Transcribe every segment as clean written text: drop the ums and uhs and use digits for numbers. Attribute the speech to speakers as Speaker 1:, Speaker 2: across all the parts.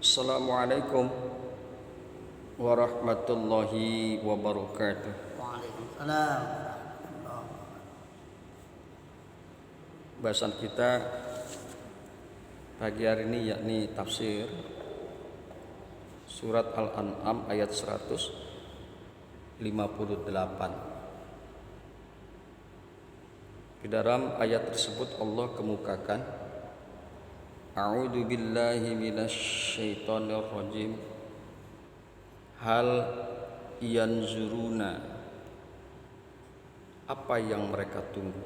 Speaker 1: Assalamualaikum warahmatullahi wabarakatuh.
Speaker 2: Waalaikumsalam.
Speaker 1: Bahasan kita pagi hari ini yakni tafsir surat Al-An'am ayat 158. Di dalam ayat tersebut Allah kemukakan, A'udzu billahi minasyaitonir rajim. Hal yanzuruna, apa yang mereka tunggu?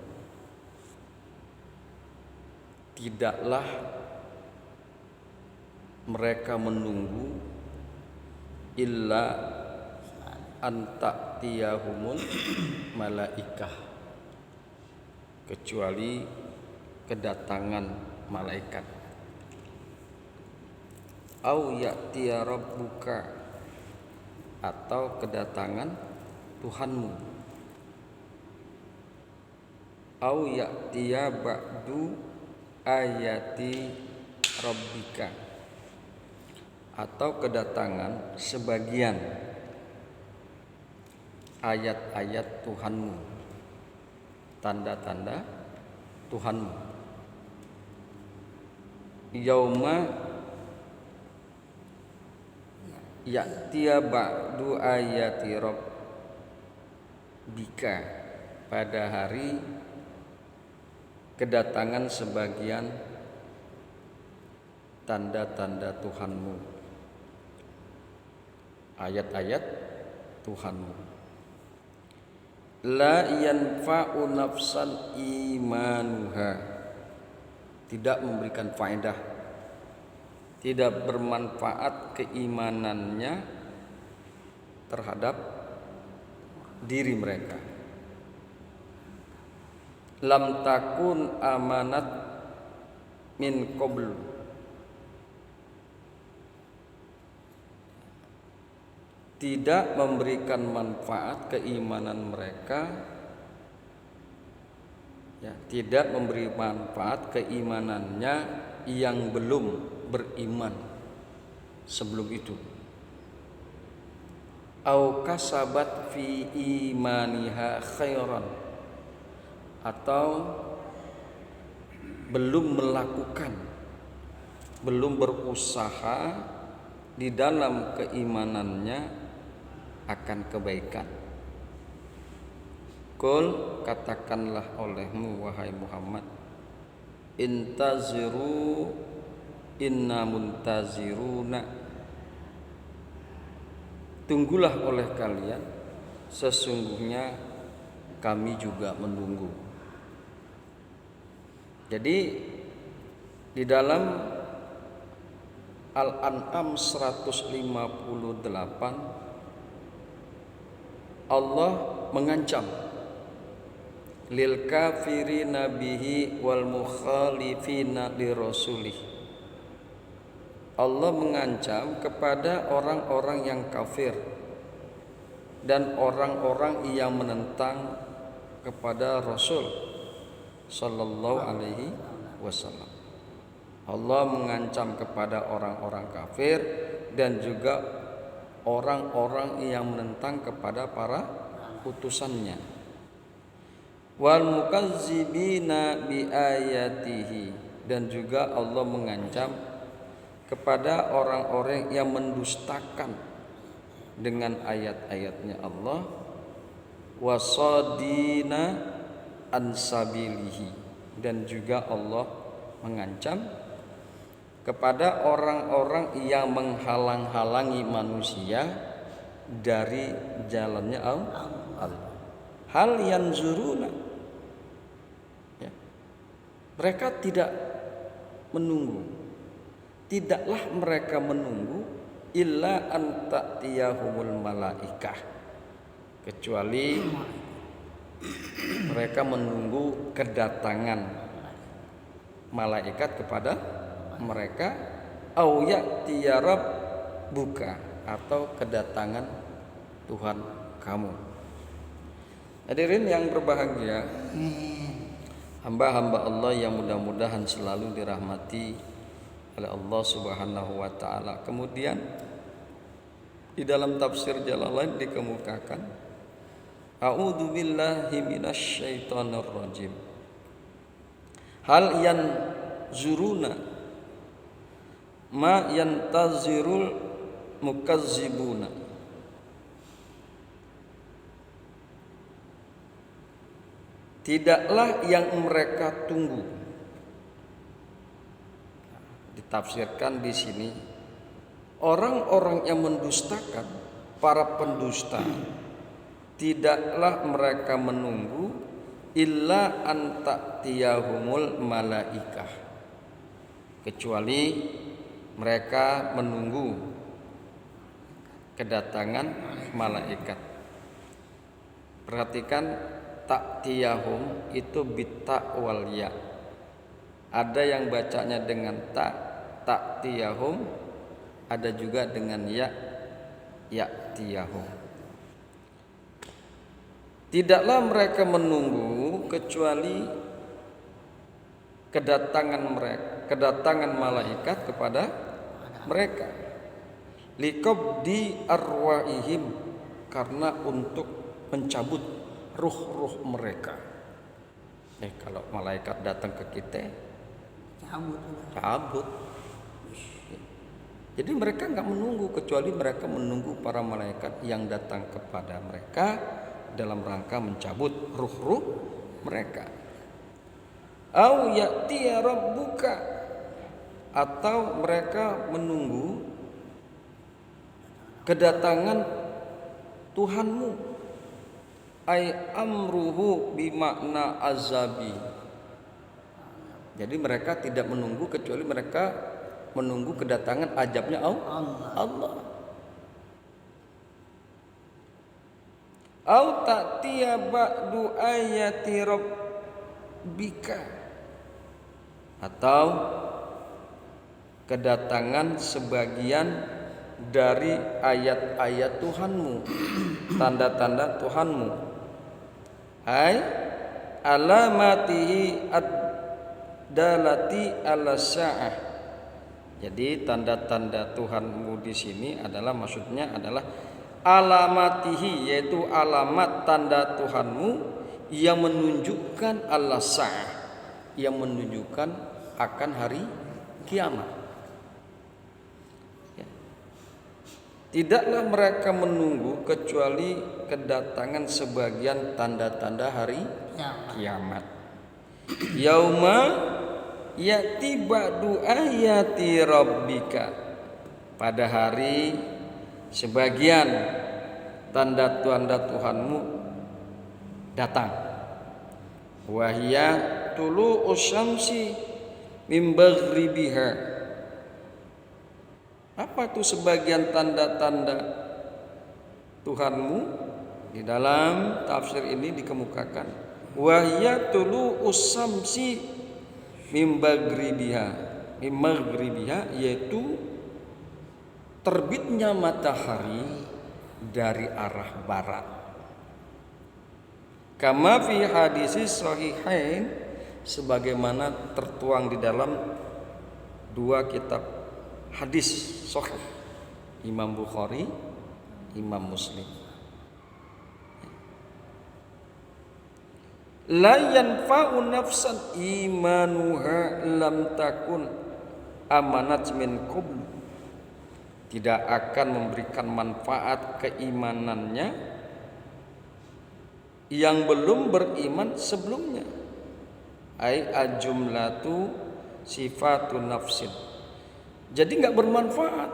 Speaker 1: Tidaklah mereka menunggu illa anta'tiyahumul malaikah, kecuali kedatangan malaikat. Au ya'tiya rabbuka, atau kedatangan Tuhanmu. Au ya'tiya ba'du ayati rabbika, atau kedatangan sebagian ayat-ayat Tuhanmu, tanda-tanda Tuhanmu. Yauma ya'tiya ba'du ayati rabbika, pada hari kedatangan sebagian tanda-tanda Tuhanmu, ayat-ayat Tuhanmu. La yanfa'u nafsan imanuha, tidak memberikan faedah, tidak bermanfaat keimanannya terhadap diri mereka. Lam takun amanat min qablu, tidak memberikan manfaat keimanan mereka, tidak memberi manfaat keimanannya yang belum beriman sebelum itu. Au kasabat fi imaniha khairan, atau belum melakukan, belum berusaha di dalam keimanannya akan kebaikan. Qul, katakanlah olehmu wahai Muhammad, intaziru inna muntaziruna, tunggulah oleh kalian, sesungguhnya kami juga menunggu. Jadi di dalam Al-An'am 158 Allah mengancam lil kafirina bihi wal mukhalifina li rasulih. Allah mengancam kepada orang-orang yang kafir dan orang-orang yang menentang kepada Rasul sallallahu alaihi wasallam. Allah mengancam kepada orang-orang kafir dan juga orang-orang yang menentang kepada para utusannya. Wal mukazzibina bi ayatihi, dan juga Allah mengancam kepada orang-orang yang mendustakan dengan ayat-ayatnya Allah. Wasadina ansabilihi, dan juga Allah mengancam kepada orang-orang yang menghalang-halangi manusia dari jalannya Allah. Hal yanzuruna, mereka tidak menunggu, tidaklah mereka menunggu illa anta'tiyahumul malaikah, kecuali mereka menunggu kedatangan malaikat kepada mereka, au ya'tiya rabbuka, atau kedatangan Tuhan kamu. Hadirin yang berbahagia, hamba-hamba Allah yang mudah-mudahan selalu dirahmati oleh Allah Subhanahu wa taala. Kemudian di dalam tafsir Jalalain dikemukakan, a'udzu billahi minasyaitonir rajim. Hal yanzuruna ma yantazirul mukazzibuna. Tidaklah yang mereka tunggu. Ditafsirkan di sini, orang-orang yang mendustakan, para pendusta, tidaklah mereka menunggu illa an ta'tiyahumul malaikah, kecuali mereka menunggu kedatangan malaikat. Perhatikan, ta'tiyahum itu bitta wal ya. Ada yang bacanya dengan ta'tiyahum, ada juga dengan ya'tiyahum. Tidaklah mereka menunggu kecuali kedatangan malaikat kepada mereka. Liqabdi arwaihim, karena untuk mencabut ruh-ruh mereka. Kalau malaikat datang ke kita, cabut. Jadi mereka nggak menunggu, kecuali mereka menunggu para malaikat yang datang kepada mereka dalam rangka mencabut ruh-ruh mereka. Au ya'tiya rabbuka, atau mereka menunggu kedatangan Tuhanmu. Ai amruhu bimakna azabi. Jadi mereka tidak menunggu, kecuali mereka menunggu kedatangan azabnya Allah. Au ta'tiya ba'du ayati rabbika, atau kedatangan sebagian dari ayat-ayat Tuhanmu, tanda-tanda Tuhanmu. Ai alamatihi ad-dalati ala sa'ah. Jadi tanda-tanda Tuhanmu di sini adalah, maksudnya adalah alamatihi, yaitu alamat tanda Tuhanmu yang menunjukkan ala sa'ah, yang menunjukkan akan hari kiamat. Tidaklah mereka menunggu kecuali kedatangan sebagian tanda-tanda hari kiamat. Yauma ya'ti ba'du ayati rabbika, pada hari sebagian tanda-tanda Tuhanmu datang. Wahya tulu'us syamsi min maghribiha. Apa itu sebagian tanda-tanda Tuhanmu? Di dalam tafsir ini dikemukakan, wahya tulu'us syamsi min maghribiha, yaitu terbitnya matahari dari arah barat. Kama fi hadis sahihain, sebagaimana tertuang di dalam dua kitab hadis sahih, Imam Bukhari, Imam Muslim. La yanfa'u nafsan imanuha lam takun amanat min qabl. Tidak akan memberikan manfaat keimanannya yang belum beriman sebelumnya. Ai ajumlatu sifatun nafsin. Jadi nggak bermanfaat.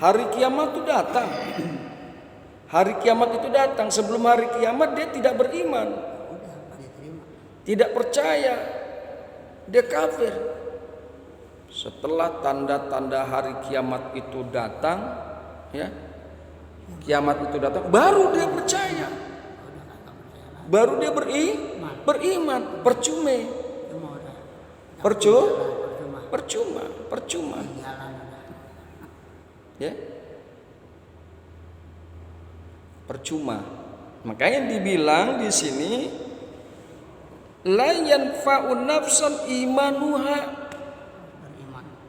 Speaker 1: Hari kiamat itu datang. Hari kiamat itu datang. Sebelum hari kiamat dia tidak beriman, tidak percaya, dia kafir. Setelah tanda-tanda hari kiamat itu datang, ya, kiamat itu datang, baru dia percaya, baru dia beriman. Percuma. Ya, percuma. Makanya dibilang di sini la yanfa'u nafsan imanuha,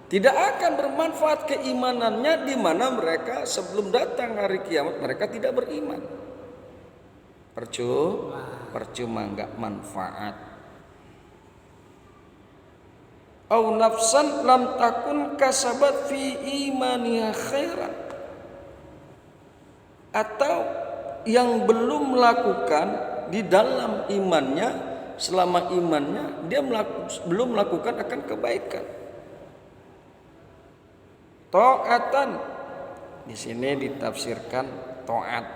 Speaker 1: Tidak akan bermanfaat keimanannya di mana mereka sebelum datang hari kiamat mereka tidak beriman. Percuma enggak manfaat. Au nafsan lam takun kasabat fi imaniha khairan. Atau yang belum melakukan di dalam imannya, selama imannya dia belum melakukan akan kebaikan. Ta'atan di sini ditafsirkan taat.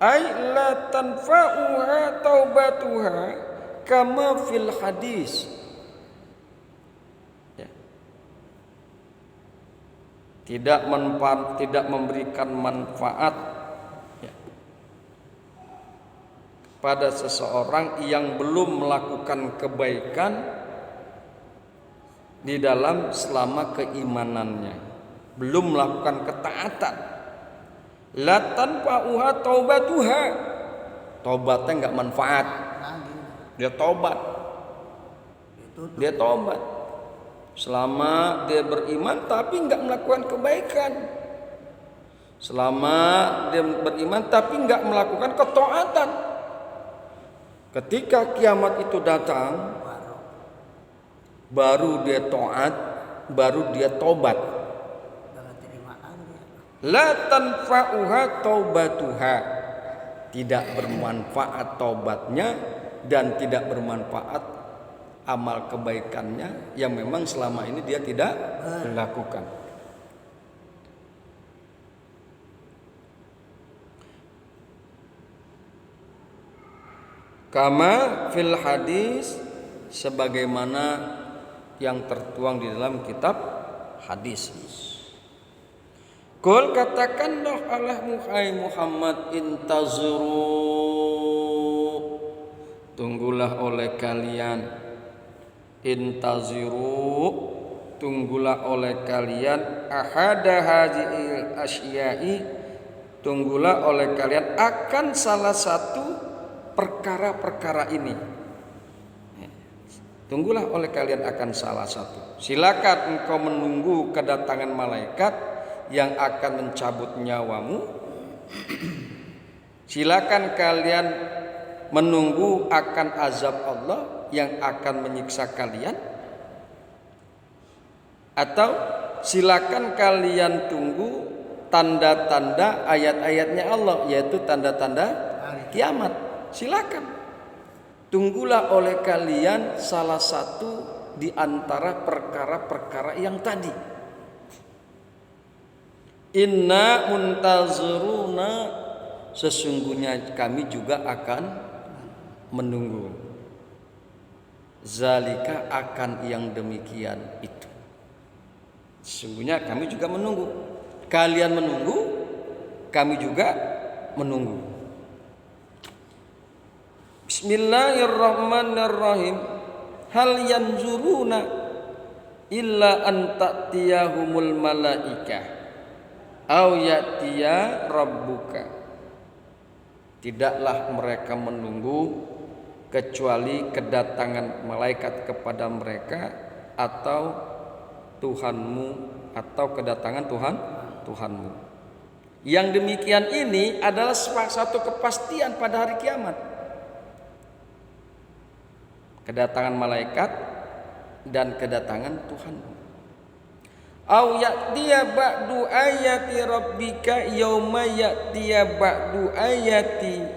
Speaker 1: Ai la tanfa'uha taubatuha kama fil hadis. Ya. Tidak memberikan manfaat ya, pada seseorang yang belum melakukan kebaikan di dalam selama keimanannya, belum melakukan ketaatan. La tanfa'uha taubatuha, tobatnya enggak manfaat. Dia tobat selama dia beriman tapi enggak melakukan kebaikan, selama dia beriman tapi enggak melakukan ketaatan. Ketika kiamat itu datang, baru dia taat, baru dia tobat. La tanfa'uha taubatuha, tidak bermanfaat taubatnya dan tidak bermanfaat amal kebaikannya yang memang selama ini dia tidak melakukan. Kama fil hadis, sebagaimana yang tertuang di dalam kitab hadis. Qul katakanlah Allah Muhammad, intazuru, tunggulah oleh kalian, intaziru, tunggulah oleh kalian, ahada hadhil asyai, tunggulah oleh kalian akan salah satu perkara-perkara ini. Tunggulah oleh kalian akan salah satu. Silakan engkau menunggu kedatangan malaikat yang akan mencabut nyawamu. Silakan kalian menunggu akan azab Allah yang akan menyiksa kalian. Atau silakan kalian tunggu tanda-tanda ayat-ayatnya Allah, yaitu tanda-tanda kiamat. Silakan. Tunggulah oleh kalian salah satu di antara perkara-perkara yang tadi. Inna muntaziruna, sesungguhnya kami juga akan menunggu. Zalika, akan yang demikian itu. Sesungguhnya kami juga menunggu. Kalian menunggu, kami juga menunggu. Bismillahirrahmanirrahim. Hal yanzuruna illa an ta'tiyahumul malaikah au ya'tiya rabbuka. Tidaklah mereka menunggu kecuali kedatangan malaikat kepada mereka atau Tuhanmu, atau kedatangan Tuhanmu. Yang demikian ini adalah satu kepastian pada hari kiamat. Kedatangan malaikat dan kedatangan Tuhanmu. Au ya'tiya ba'du ayati rabbika yauma ya'tiya ba'du ayati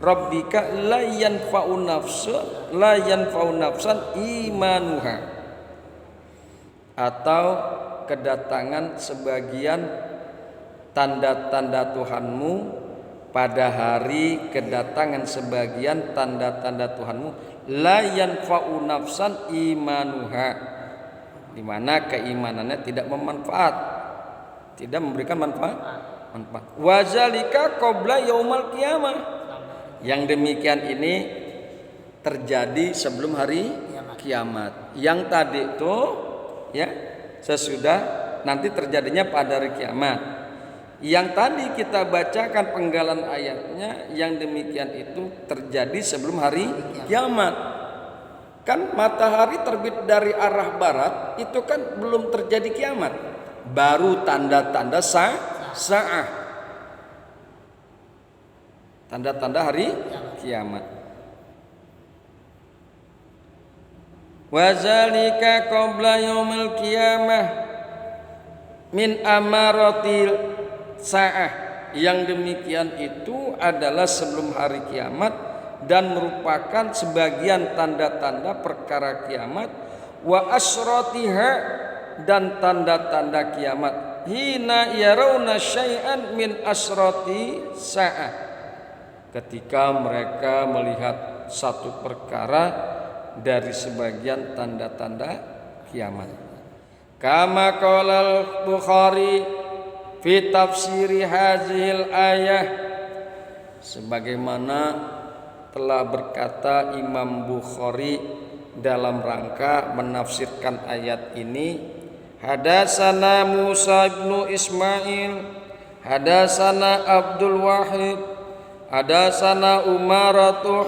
Speaker 1: rabbika la yanfa'u nafsan imanuha. Atau kedatangan sebagian tanda-tanda Tuhanmu pada hari kedatangan sebagian tanda-tanda Tuhanmu, la yanfa'u nafsan imanuha, di mana keimanannya tidak bermanfaat, tidak memberikan manfaat. Wazalika qabla yaumal qiyamah. Yang demikian ini terjadi sebelum hari kiamat. Yang tadi itu ya sesudah nanti terjadinya pada hari kiamat. Yang tadi kita bacakan penggalan ayatnya, yang demikian itu terjadi sebelum hari kiamat. Kan matahari terbit dari arah barat itu kan belum terjadi kiamat. Baru tanda-tanda sa'ah. Tanda-tanda hari kiamat. Wa zalika qabla yaumil qiyamah min amaratil sa'ah. Yang demikian itu adalah sebelum hari kiamat dan merupakan sebagian tanda-tanda perkara kiamat. Wa asyratiha, dan tanda-tanda kiamat. Hina yarawna syai'an min asyrati sa'ah, ketika mereka melihat satu perkara dari sebagian tanda-tanda kiamat. Kama qala al-Bukhari fi tafsiri hazil ayah, sebagaimana telah berkata Imam Bukhari dalam rangka menafsirkan ayat ini. Hadasana Musa ibnu Ismail, hadasana Abdul Wahid, hadasana Umaratuh,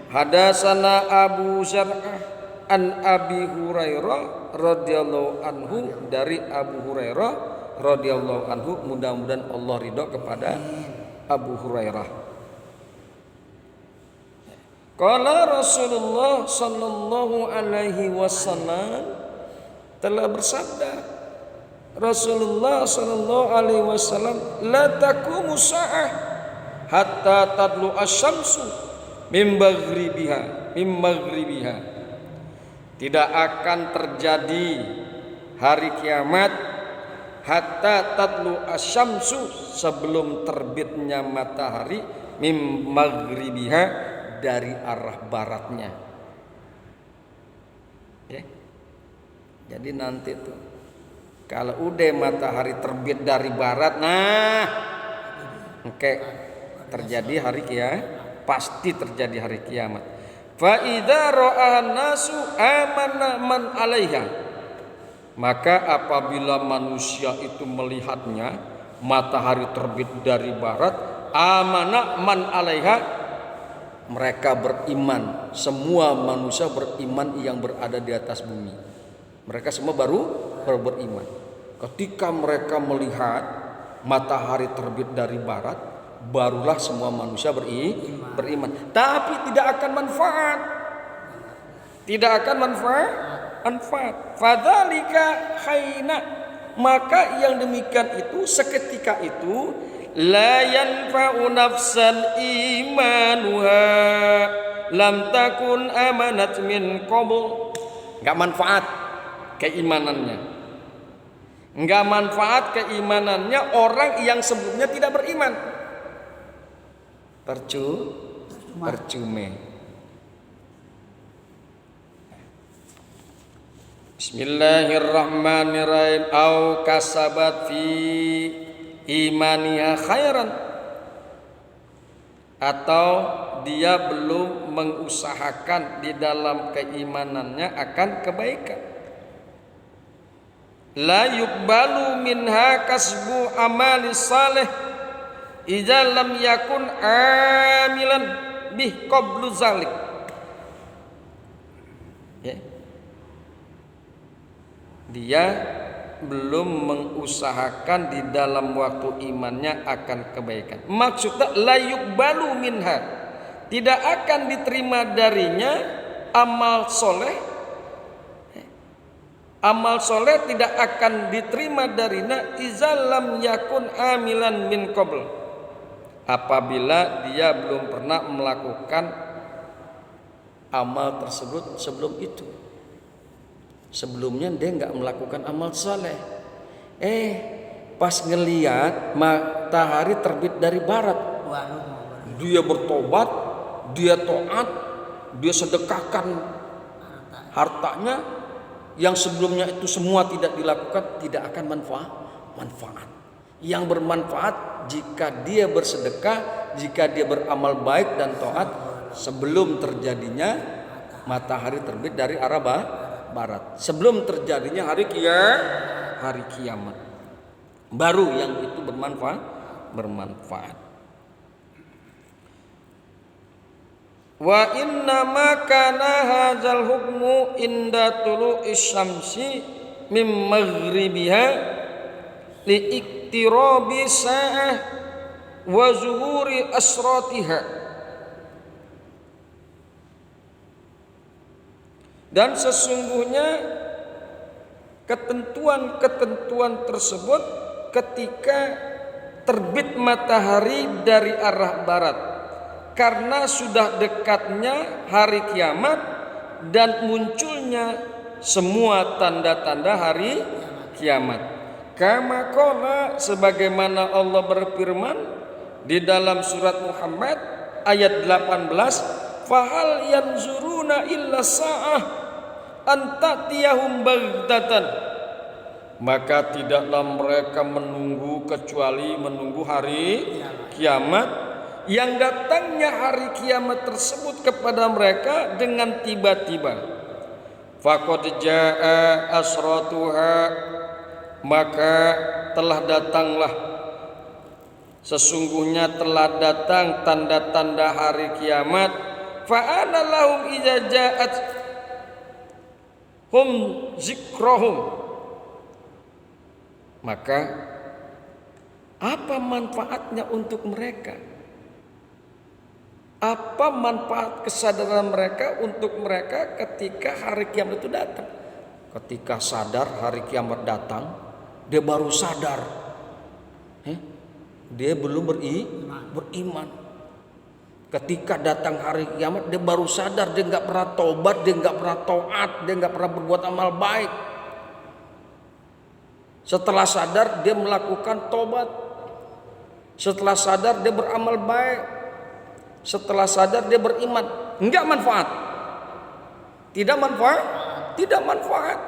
Speaker 1: hadasana Abu Zar'ah an Abi Hurairah radhiyallahu anhu, dari Abu Hurairah radhiyallahu anhu. Mudah-mudahan Allah ridho kepada Abu Hurairah. Qala Rasulullah sallallahu alaihi wasallam, telah bersabda Rasulullah sallallahu alaihi wasallam, la taqumu sa'ah hatta tadlu asy-syamsu min maghribiha. Tidak akan terjadi hari kiamat hatta tadlu asy-syamsu, sebelum terbitnya matahari, min maghribiha, dari arah baratnya. Ya. Jadi nanti tuh kalau udah matahari terbit dari barat, nah oke, terjadi hari kiamat, pasti terjadi hari kiamat. Fa idza ra'an nasu amana man 'alaiha, maka apabila manusia itu melihatnya matahari terbit dari barat, amana man 'alaiha, mereka beriman, semua manusia beriman yang berada di atas bumi. Mereka semua baru beriman. Ketika mereka melihat matahari terbit dari barat, barulah semua manusia beriman. Tapi tidak akan manfaat. Tidak akan manfaat. Fadzalika haina, maka yang demikian itu seketika itu la yanfa'u nafsan imanuha lam takun amanat min qabl. Enggak manfaat keimanannya. Enggak manfaat keimanannya orang yang sebelumnya tidak beriman. Percuma. Bismillahirrahmanirrahim. Au kasabat fi imaniha khairan, atau dia belum mengusahakan di dalam keimanannya akan kebaikan. La yuqbalu minha kasbu amali salih idza lam yakun amilan bih qablu zalik. Ya. Dia belum mengusahakan di dalam waktu imannya akan kebaikan. Maksudnya la yuqbalu minha, tidak akan diterima darinya amal soleh. Amal soleh tidak akan diterima darinya izalam yakun amilan min qabl, apabila dia belum pernah melakukan amal tersebut sebelum itu. Sebelumnya dia nggak melakukan amal soleh. Pas ngeliat matahari terbit dari barat, dia bertobat, dia taat, dia sedekahkan hartanya yang sebelumnya itu semua tidak dilakukan, tidak akan manfaat. Yang bermanfaat jika dia bersedekah, jika dia beramal baik dan taat sebelum terjadinya matahari terbit dari arah barat, sebelum terjadinya hari kiamat, baru yang itu bermanfaat. Wa inna ma kana hadzal hukmu inda tulu'is syamsi min maghribiha li iktirabi sa'ah wa zuhuri asratiha. Dan sesungguhnya ketentuan-ketentuan tersebut ketika terbit matahari dari arah barat, karena sudah dekatnya hari kiamat dan munculnya semua tanda-tanda hari kiamat. Kama qala, sebagaimana Allah berfirman di dalam surat Muhammad ayat 18, fahal yanzuruna illa sa'ah antatiyahum baghtatan, maka tidaklah mereka menunggu kecuali menunggu hari kiamat, yang datangnya hari kiamat tersebut kepada mereka dengan tiba-tiba. Faqad jaa asratuha, maka telah datanglah, sesungguhnya telah datang tanda-tanda hari kiamat. Fa ana lahum idza ja'at hum zikrahum, maka apa manfaatnya untuk mereka? Apa manfaat kesadaran mereka untuk mereka ketika hari kiamat itu datang? Ketika sadar hari kiamat datang, dia baru sadar, dia belum beriman. Ketika datang hari kiamat, dia baru sadar, dia nggak pernah tobat, dia nggak pernah taat, dia nggak pernah berbuat amal baik. Setelah sadar dia melakukan tobat, setelah sadar dia beramal baik, setelah sadar dia beriman. Enggak manfaat, tidak manfaat, tidak manfaat.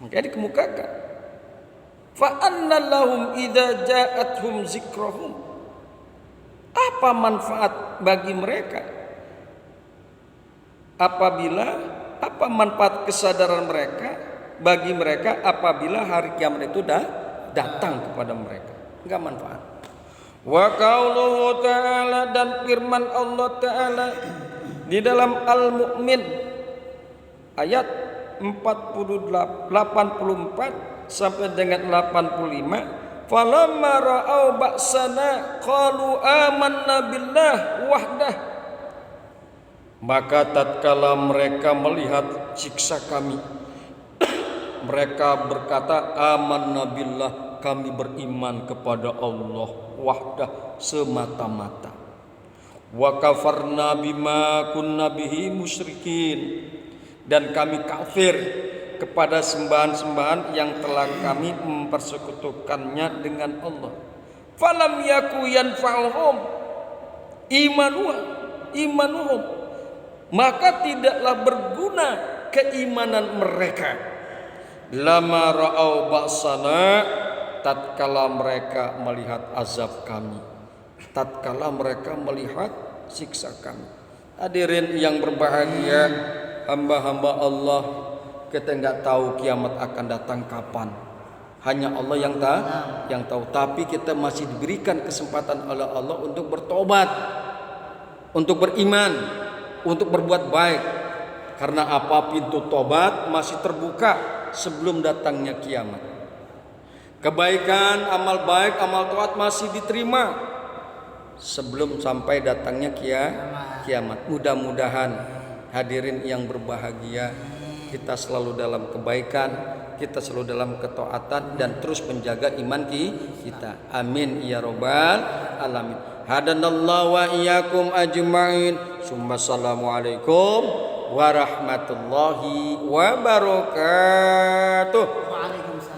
Speaker 1: Maka dikemukakan, fa anna lahum idza ja'atuhum zikrahum, apa manfaat bagi mereka apa manfaat kesadaran mereka bagi mereka apabila hari kiamat itu datang kepada mereka? Enggak manfaat. Wa qauluhu ta'ala, dan firman Allah Ta'ala di dalam Al-Mu'min ayat 84 sampai dengan 85, falamma ra'au ba'sana qalu amanna billah wahdah, maka tatkala mereka melihat siksa kami, mereka berkata amanna billah, kami beriman kepada Allah wahdah, semata-mata. Wa kafarna bima kunna bihi musyrikin, dan kami kafir kepada sembahan-sembahan yang telah kami mempersekutukannya dengan Allah. Falam yaku yanfa'uhum imanuhum, maka tidaklah berguna keimanan mereka. Lama ra'au ba'sana, tatkala mereka melihat azab kami, tatkala mereka melihat siksa kami. Hadirin yang berbahagia, hamba-hamba Allah, kita enggak tahu kiamat akan datang kapan. Hanya Allah yang tahu. Tapi kita masih diberikan kesempatan oleh Allah untuk bertobat, untuk beriman, untuk berbuat baik. Karena apa? Pintu tobat masih terbuka sebelum datangnya kiamat. Kebaikan, amal baik, amal taat masih diterima sebelum sampai datangnya kiamat. Mudah-mudahan hadirin yang berbahagia, kita selalu dalam kebaikan, kita selalu dalam ketaatan, dan terus menjaga iman kita. Amin ya robbal alamin. Hadanallahu wa iyyakum ajma'in. Assalamualaikum warahmatullahi wabarakatuh. Waalaikumsalam.